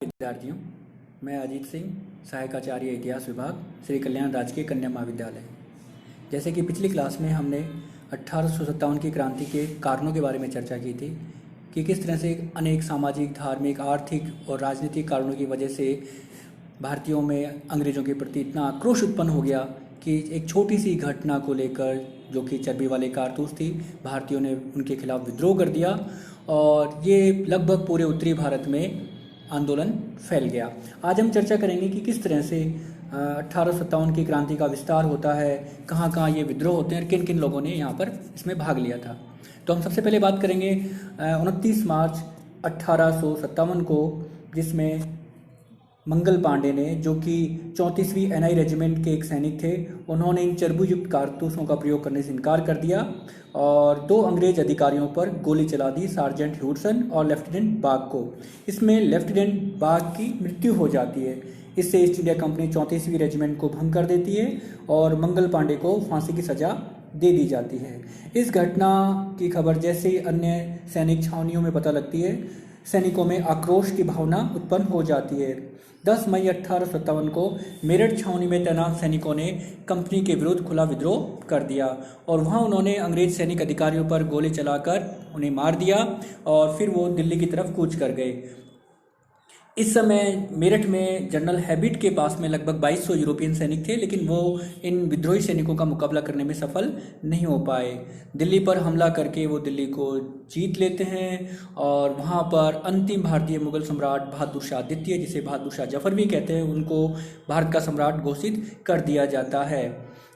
विद्यार्थियों, मैं अजीत सिंह, सहायक आचार्य इतिहास विभाग, श्री कल्याण राजकीय कन्या महाविद्यालय। जैसे कि पिछली क्लास में हमने 1857 की क्रांति के कारणों के बारे में चर्चा की थी कि किस तरह से अनेक सामाजिक, धार्मिक, आर्थिक और राजनीतिक कारणों की वजह से भारतीयों में अंग्रेज़ों के प्रति इतना आक्रोश उत्पन्न हो गया कि एक छोटी सी घटना को लेकर, जो कि चर्बी वाले कारतूस थी, भारतीयों ने उनके खिलाफ विद्रोह कर दिया और ये लगभग पूरे उत्तरी भारत में आंदोलन फैल गया। आज हम चर्चा करेंगे कि किस तरह से 1857 की क्रांति का विस्तार होता है, कहाँ कहाँ ये विद्रोह होते हैं और किन किन लोगों ने यहाँ पर इसमें भाग लिया था। तो हम सबसे पहले बात करेंगे 29 मार्च 1857 को, जिसमें मंगल पांडे ने, जो कि 34वीं NI रेजिमेंट के एक सैनिक थे, उन्होंने इन चर्बीयुक्त कारतूसों का प्रयोग करने से इनकार कर दिया और दो अंग्रेज अधिकारियों पर गोली चला दी, सार्जेंट ह्यूडसन और लेफ्टिनेंट बाग को। इसमें लेफ्टिनेंट बाग की मृत्यु हो जाती है। इससे ईस्ट इंडिया कंपनी 34वीं रेजिमेंट को भंग कर देती है और मंगल पांडे को फांसी की सजा दे दी जाती है। इस घटना की खबर जैसे ही अन्य सैनिक छावनियों में पता लगती है, सैनिकों में आक्रोश की भावना उत्पन्न हो जाती है। 10 मई 1857 को मेरठ छावनी में तैनात सैनिकों ने कंपनी के विरुद्ध खुला विद्रोह कर दिया और वहां उन्होंने अंग्रेज सैनिक अधिकारियों पर गोली चलाकर उन्हें मार दिया और फिर वो दिल्ली की तरफ कूच कर गए। इस समय मेरठ में जनरल हैबिट के पास में लगभग 2200 यूरोपियन सैनिक थे, लेकिन वो इन विद्रोही सैनिकों का मुकाबला करने में सफल नहीं हो पाए। दिल्ली पर हमला करके वो दिल्ली को जीत लेते हैं और वहाँ पर अंतिम भारतीय मुगल सम्राट बहादुर शाह द्वितीय, जिसे बहादुर शाह जफर भी कहते हैं, उनको भारत का सम्राट घोषित कर दिया जाता है।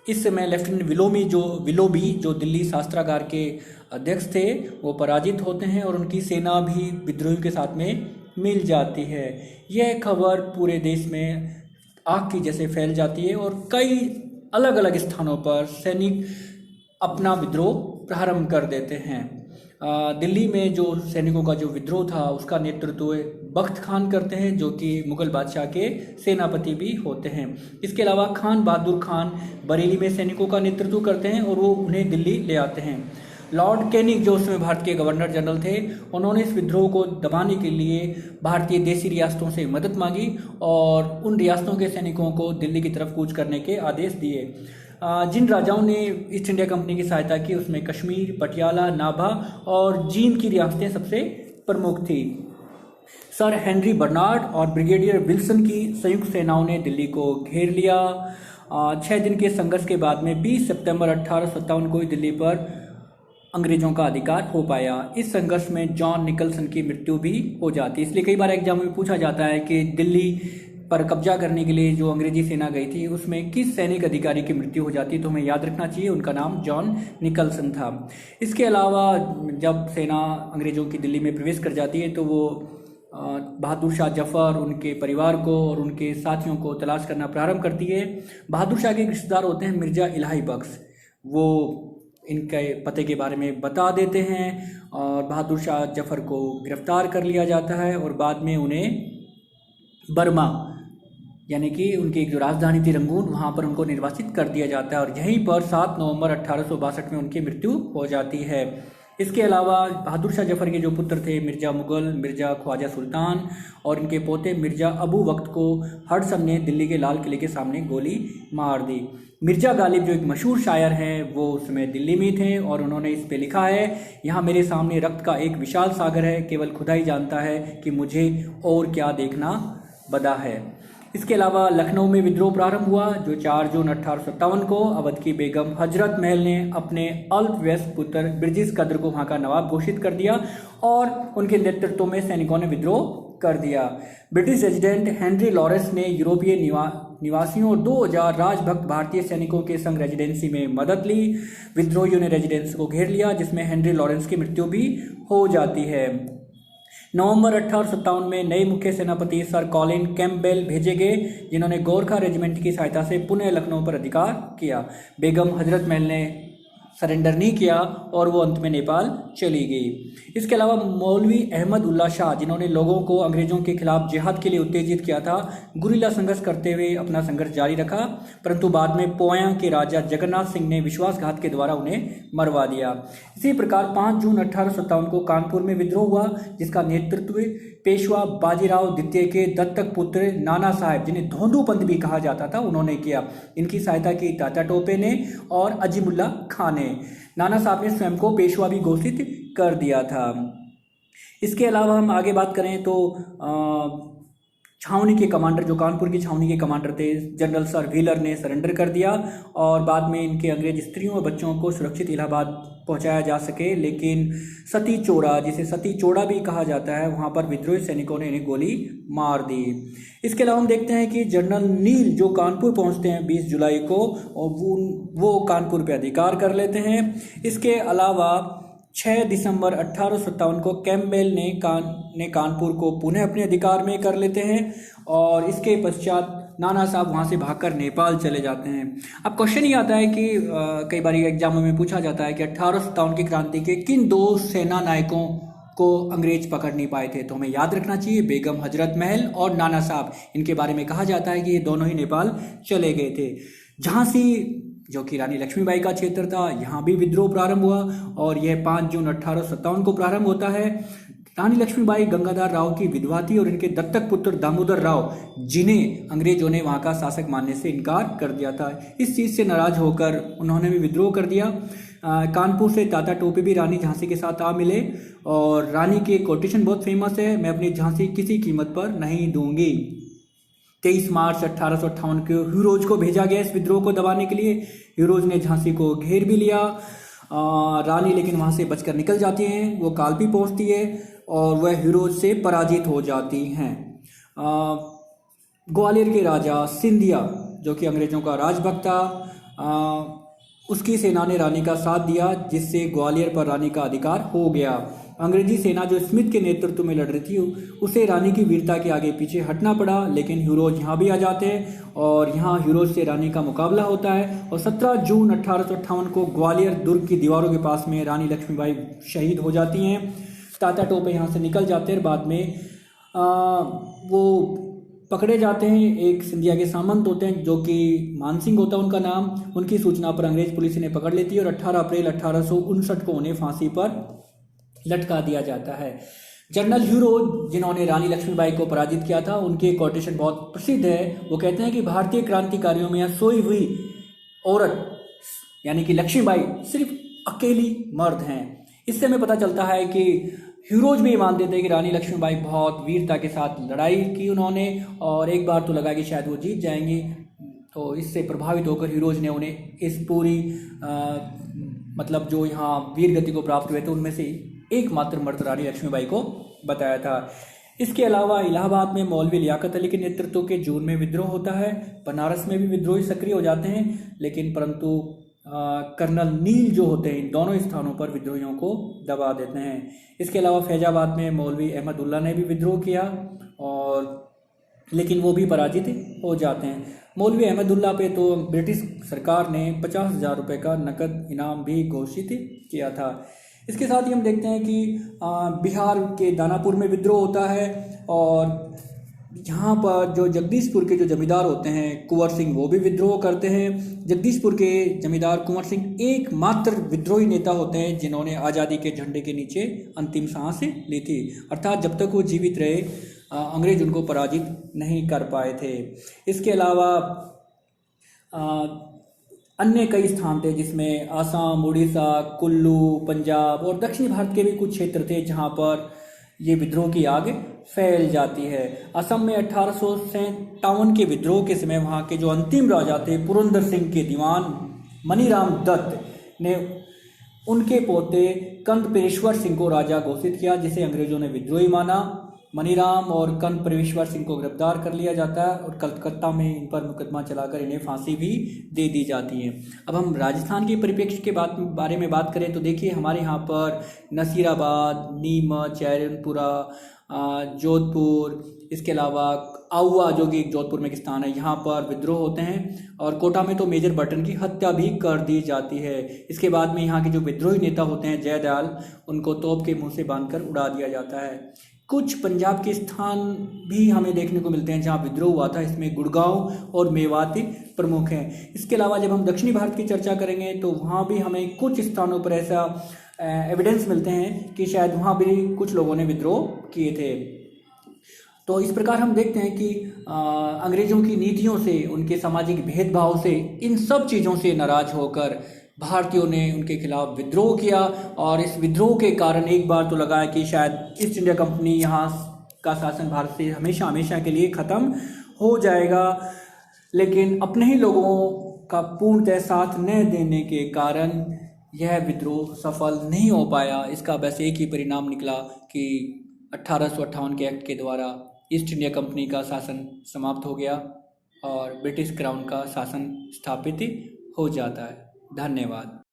इस समय लेफ्टिनेंट विलोबी जो दिल्ली शास्त्रागार के अध्यक्ष थे, वो पराजित होते हैं और उनकी सेना भी विद्रोहियों के साथ में मिल जाती है। यह खबर पूरे देश में आग की जैसे फैल जाती है और कई अलग अलग स्थानों पर सैनिक अपना विद्रोह प्रारंभ कर देते हैं। दिल्ली में जो सैनिकों का जो विद्रोह था, उसका नेतृत्व बख्त खान करते हैं, जो कि मुगल बादशाह के सेनापति भी होते हैं। इसके अलावा खान बहादुर खान बरेली में सैनिकों का नेतृत्व करते हैं और वो उन्हें दिल्ली ले आते हैं। लॉर्ड कैनिंग, जो उसमें भारत के गवर्नर जनरल थे, उन्होंने इस विद्रोह को दबाने के लिए भारतीय देशी रियासतों से मदद मांगी और उन रियासतों के सैनिकों को दिल्ली की तरफ कूच करने के आदेश दिए। जिन राजाओं ने ईस्ट इंडिया कंपनी की सहायता की, उसमें कश्मीर, पटियाला, नाभा और जींद की रियासतें सबसे प्रमुख थी। सर हेनरी बर्नार्ड और ब्रिगेडियर विल्सन की संयुक्त सेनाओं ने दिल्ली को घेर लिया। 6 दिन के संघर्ष के बाद में 20 सितंबर 1857 को दिल्ली पर अंग्रेजों का अधिकार हो पाया। इस संघर्ष में जॉन निकलसन की मृत्यु भी हो जाती है। इसलिए कई बार एग्जाम में पूछा जाता है कि दिल्ली पर कब्जा करने के लिए जो अंग्रेजी सेना गई थी, उसमें किस सैनिक अधिकारी की मृत्यु हो जाती है, तो हमें याद रखना चाहिए उनका नाम जॉन निकलसन था। इसके अलावा जब सेना अंग्रेजों की दिल्ली में प्रवेश कर जाती है तो वो बहादुर शाह जफर, उनके परिवार को और उनके साथियों को तलाश करना प्रारंभ करती है। बहादुर शाह के रिश्तेदार होते हैं मिर्जा इलाही बख्श, वो इनके पते के बारे में बता देते हैं और बहादुर शाह जफर को गिरफ्तार कर लिया जाता है और बाद में उन्हें बर्मा, यानी कि उनकी एक जो राजधानी थी रंगून, वहाँ पर उनको निर्वासित कर दिया जाता है और यहीं पर 7 नवंबर 1862 में उनकी मृत्यु हो जाती है। इसके अलावा बहादुर शाह जफर के जो पुत्र थे मिर्जा मुगल, मिर्जा ख्वाजा सुल्तान और इनके पोते मिर्जा अबू वक्त को हडसन ने दिल्ली के लाल किले के सामने गोली मार दी। मिर्जा गालिब, जो एक मशहूर शायर हैं, वो उस समय दिल्ली में थे और उन्होंने इस पे लिखा है, यहाँ मेरे सामने रक्त का एक विशाल सागर है, केवल खुदा ही जानता है कि मुझे और क्या देखना बदा है। इसके अलावा लखनऊ में विद्रोह प्रारंभ हुआ, जो 4 जून 1857 को अवध की बेगम हजरत महल ने अपने अल्पवयस्क पुत्र ब्रिजेश कद्र को वहाँ का नवाब घोषित कर दिया और उनके नेतृत्व में सैनिकों ने विद्रोह कर दिया। ब्रिटिश रेजिडेंट हेनरी लॉरेंस ने यूरोपीय निवासियों और 2000 राजभक्त भारतीय सैनिकों के संग रेजिडेंसी में मदद ली। विद्रोहियों ने रेजिडेंसी को घेर लिया, जिसमें हेनरी लॉरेंस की मृत्यु भी हो जाती है। नवंबर 1857 में नए मुख्य सेनापति सर कॉलिन कैम्पबेल भेजे गए, जिन्होंने गोरखा रेजिमेंट की सहायता से पुनः लखनऊ पर अधिकार किया। बेगम हजरत महल ने सरेंडर नहीं किया और वो अंत में नेपाल चली गई। इसके अलावा मौलवी अहमद उल्ला शाह, जिन्होंने लोगों को अंग्रेजों के खिलाफ जिहाद के लिए उत्तेजित किया था, गुरिल्ला संघर्ष करते हुए अपना संघर्ष जारी रखा, परंतु बाद में पोया के राजा जगन्नाथ सिंह ने विश्वासघात के द्वारा उन्हें मरवा दिया। इसी प्रकार 5 जून 1857 को कानपुर में विद्रोह हुआ, जिसका नेतृत्व पेशवा बाजीराव द्वितीय के दत्तक पुत्र नाना साहेब, जिन्हें धोंदूपंत भी कहा जाता था, उन्होंने किया। इनकी सहायता की तात्या टोपे ने और अजीमुल्ला खां ने। नाना साहब ने स्वयं को पेशवा भी घोषित कर दिया था। इसके अलावा हम आगे बात करें तो छावनी के कमांडर, जो कानपुर की छावनी के कमांडर थे, जनरल सर व्हीलर ने सरेंडर कर दिया और बाद में इनके अंग्रेज स्त्रियों और बच्चों को सुरक्षित इलाहाबाद पहुंचाया जा सके। लेकिन सती चोड़ा, जिसे सती चोड़ा भी कहा जाता है, वहां पर विद्रोही सैनिकों ने इन्हें गोली मार दी। इसके अलावा हम देखते हैं कि जनरल नील जो कानपुर पहुंचते हैं 20 जुलाई को, और वो कानपुर पर अधिकार कर लेते हैं। इसके अलावा 6 दिसंबर 1857 को कैम्पबेल ने कानपुर को पुनः अपने अधिकार में कर लेते हैं और इसके पश्चात नाना साहब वहाँ से भागकर नेपाल चले जाते हैं। अब क्वेश्चन ये आता है कि कई बार एग्जामों में पूछा जाता है कि 1857 की क्रांति के किन 2 सेना नायकों को अंग्रेज पकड़ नहीं पाए थे, तो हमें याद रखना चाहिए बेगम हजरत महल और नाना साहब। इनके बारे में कहा जाता है कि ये दोनों ही नेपाल चले गए थे। झांसी, जो कि रानी लक्ष्मीबाई का क्षेत्र था, यहाँ भी विद्रोह प्रारंभ हुआ और यह 5 जून 1857 को प्रारंभ होता है। रानी लक्ष्मीबाई गंगाधर राव की विधवा थी और इनके दत्तक पुत्र दामोदर राव, जिन्हें अंग्रेजों ने वहाँ का शासक मानने से इनकार कर दिया था, इस चीज़ से नाराज होकर उन्होंने भी विद्रोह कर दिया। कानपुर से तात्या टोपे भी रानी झांसी के साथ आ मिले और रानी की कोटेशन बहुत फेमस है, मैं अपनी झांसी किसी कीमत पर नहीं दूंगी। 23 मार्च 1858 को ह्यूरोज को भेजा गया इस विद्रोह को दबाने के लिए। ह्यूरोज ने झांसी को घेर भी लिया। रानी लेकिन वहां से बचकर निकल जाती हैं, वो कालपी पहुंचती है और वह ह्यूरोज से पराजित हो जाती हैं। ग्वालियर के राजा सिंधिया, जो कि अंग्रेजों का राजभक्त था, उसकी सेना ने रानी का साथ दिया, जिससे ग्वालियर पर रानी का अधिकार हो गया। अंग्रेजी सेना जो स्मिथ के नेतृत्व में लड़ रही थी, उसे रानी की वीरता के आगे पीछे हटना पड़ा, लेकिन ह्यूरोज यहाँ भी आ जाते हैं और यहाँ ह्यूरोज से रानी का मुकाबला होता है और 17 जून 1858 को ग्वालियर दुर्ग की दीवारों के पास में रानी लक्ष्मीबाई शहीद हो जाती हैं। तात्या टोपे यहाँ से निकल जाते हैं। बाद में वो पकड़े जाते हैं। एक सिंधिया के सामंत होते हैं, जो कि मानसिंह होता है उनका नाम। उनकी सूचना पर अंग्रेज पुलिस इन्हें पकड़ लेती है और 18 अप्रैल 1859 को उन्हें फांसी पर लटका दिया जाता है। जनरल ह्यूरोज, जिन्होंने रानी लक्ष्मीबाई को पराजित किया था, उनकी कोटेशन बहुत प्रसिद्ध है। वो कहते हैं कि भारतीय क्रांतिकारियों में यह सोई हुई औरत यानी कि लक्ष्मीबाई सिर्फ अकेली मर्द हैं। इससे हमें पता चलता है कि ह्यूरोज भी मानते थे कि रानी लक्ष्मीबाई बहुत वीरता के साथ लड़ाई की उन्होंने, और एक बार तो लगा कि शायद वो जीत जाएंगी। तो इससे प्रभावित होकर ह्यूरोज ने उन्हें इस पूरी मतलब जो यहाँ वीर गति को प्राप्त हुए थे उनमें से एकमात्र मर्द रानी लक्ष्मीबाई को बताया था। इसके अलावा इलाहाबाद में मौलवी लियाकत अली के नेतृत्व के जून में विद्रोह होता है। बनारस में भी विद्रोही सक्रिय हो जाते हैं, लेकिन परंतु कर्नल नील जो होते हैं इन दोनों स्थानों पर विद्रोहियों को दबा देते हैं। इसके अलावा फैजाबाद में मौलवी अहमदुल्ला ने भी विद्रोह किया और लेकिन वो भी पराजित हो जाते हैं। मौलवी अहमदुल्ला पे तो ब्रिटिश सरकार ने 50,000 रुपये का नकद इनाम भी घोषित किया था। इसके साथ ही हम देखते हैं कि बिहार के दानापुर में विद्रोह होता है और यहाँ पर जो जगदीशपुर के जो जमींदार होते हैं कुंवर सिंह, वो भी विद्रोह करते हैं। जगदीशपुर के जमींदार कुंवर सिंह एकमात्र विद्रोही नेता होते हैं जिन्होंने आज़ादी के झंडे के नीचे अंतिम सांस ली थी, अर्थात जब तक वो जीवित रहे अंग्रेज उनको पराजित नहीं कर पाए थे। इसके अलावा अन्य कई स्थान थे जिसमें आसाम, उड़ीसा, कुल्लू, पंजाब और दक्षिणी भारत के भी कुछ क्षेत्र थे जहाँ पर ये विद्रोह की आग फैल जाती है। असम में 1857 के विद्रोह के समय वहाँ के जो अंतिम राजा थे पुरंदर सिंह के दीवान मनीराम दत्त ने उनके पोते कंदपेश्वर सिंह को राजा घोषित किया, जिसे अंग्रेजों ने विद्रोही माना। मनीराम और कंदपेश्वर सिंह को गिरफ्तार कर लिया जाता है और कलकत्ता में इन पर मुकदमा चलाकर इन्हें फांसी भी दे दी जाती है। अब हम राजस्थान के परिप्रेक्ष्य के बारे में बात करें तो देखिए हमारे यहाँ पर नसीराबाद, नीमच, चैरनपुरा, जोधपुर, इसके अलावा आउवा जो कि जोधपुर में एक स्थान है, यहाँ पर विद्रोह होते हैं और कोटा में तो मेजर बर्टन की हत्या भी कर दी जाती है। इसके बाद में यहाँ के जो विद्रोही नेता होते हैं जयदयाल, उनको तोप के मुंह से बांधकर उड़ा दिया जाता है। कुछ पंजाब के स्थान भी हमें देखने को मिलते हैं जहाँ विद्रोह हुआ था, इसमें गुड़गांव और मेवाती प्रमुख हैं। इसके अलावा जब हम दक्षिणी भारत की चर्चा करेंगे तो वहाँ भी हमें कुछ स्थानों पर ऐसा एविडेंस मिलते हैं कि शायद वहाँ भी कुछ लोगों ने विद्रोह किए थे। तो इस प्रकार हम देखते हैं कि अंग्रेज़ों की नीतियों से, उनके सामाजिक भेदभाव से, इन सब चीज़ों से नाराज़ होकर भारतीयों ने उनके खिलाफ विद्रोह किया। और इस विद्रोह के कारण एक बार तो लगा कि शायद ईस्ट इंडिया कंपनी यहाँ का शासन भारत से हमेशा हमेशा के लिए ख़त्म हो जाएगा, लेकिन अपने ही लोगों का पूर्णतः साथ न देने के कारण यह विद्रोह सफल नहीं हो पाया। इसका बस एक ही परिणाम निकला कि 1858 के एक्ट के द्वारा ईस्ट इंडिया कंपनी का शासन समाप्त हो गया और ब्रिटिश क्राउन का शासन स्थापित हो जाता है। धन्यवाद।